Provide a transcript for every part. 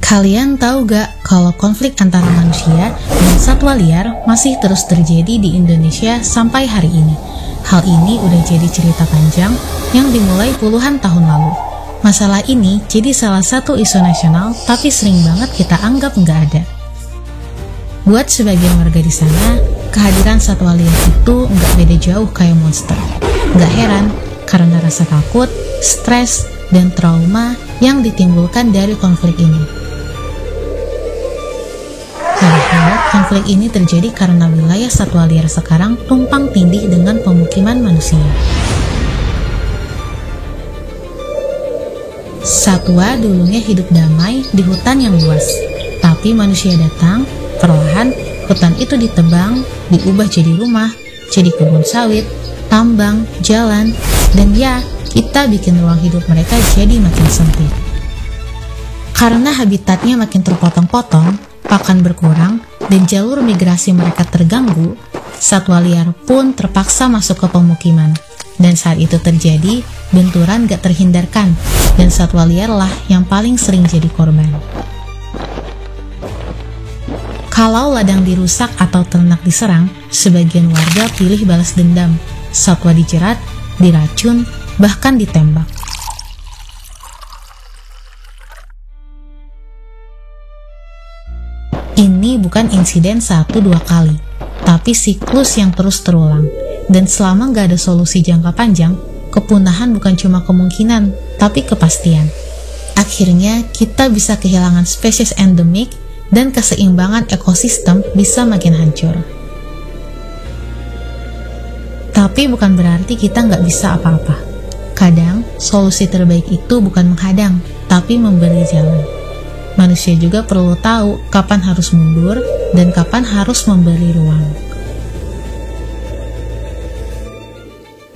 Kalian tahu gak kalau konflik antara manusia dan satwa liar masih terus terjadi di Indonesia sampai hari ini? Hal ini udah jadi cerita panjang yang dimulai puluhan tahun lalu. Masalah ini jadi salah satu isu nasional, tapi sering banget kita anggap nggak ada. Buat sebagian warga di sana, kehadiran satwa liar itu nggak beda jauh kayak monster. Nggak heran, karena rasa takut, stres, dan trauma yang ditimbulkan dari konflik ini. Padahal, konflik ini terjadi karena wilayah satwa liar sekarang tumpang tindih dengan pemukiman manusia. Satwa dulunya hidup damai di hutan yang luas, tapi manusia datang, perlahan hutan itu ditebang, diubah jadi rumah, jadi kebun sawit, tambang, jalan, dan ya, kita bikin ruang hidup mereka jadi makin sempit. Karena habitatnya makin terpotong-potong, pakan berkurang, dan jalur migrasi mereka terganggu, satwa liar pun terpaksa masuk ke pemukiman. Dan saat itu terjadi, benturan gak terhindarkan, dan satwa liarlah yang paling sering jadi korban. Kalau ladang dirusak atau ternak diserang, sebagian warga pilih balas dendam. Satwa dijerat, diracun, bahkan ditembak. Ini bukan insiden 1-2 kali, tapi siklus yang terus terulang. Dan selama gak ada solusi jangka panjang, kepunahan bukan cuma kemungkinan, tapi kepastian. Akhirnya, kita bisa kehilangan spesies endemik dan keseimbangan ekosistem bisa makin hancur. Tapi bukan berarti kita nggak bisa apa-apa. Kadang, solusi terbaik itu bukan menghadang, tapi memberi jalan. Manusia juga perlu tahu kapan harus mundur dan kapan harus memberi ruang.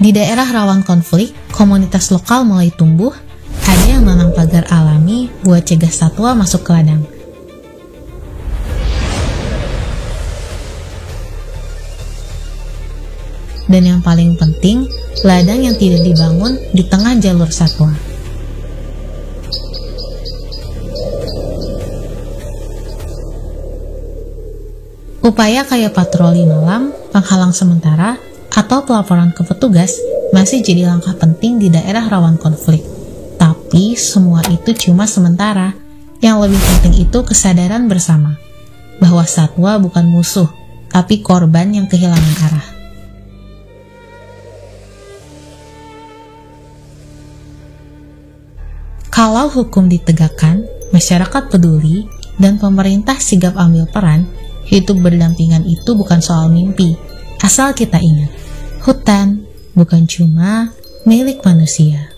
Di daerah rawan konflik, komunitas lokal mulai tumbuh. Ada yang menanam pagar alami buat cegah satwa masuk ke ladang. Dan yang paling penting, ladang yang tidak dibangun di tengah jalur satwa. Upaya kayak patroli malam, penghalang sementara, atau pelaporan ke petugas masih jadi langkah penting di daerah rawan konflik. Tapi semua itu cuma sementara. Yang lebih penting itu kesadaran bersama bahwa satwa bukan musuh, tapi korban yang kehilangan arah. Kalau hukum ditegakkan, masyarakat peduli, dan pemerintah sigap ambil peran, hidup berdampingan itu bukan soal mimpi, asal kita ingat, hutan bukan cuma milik manusia.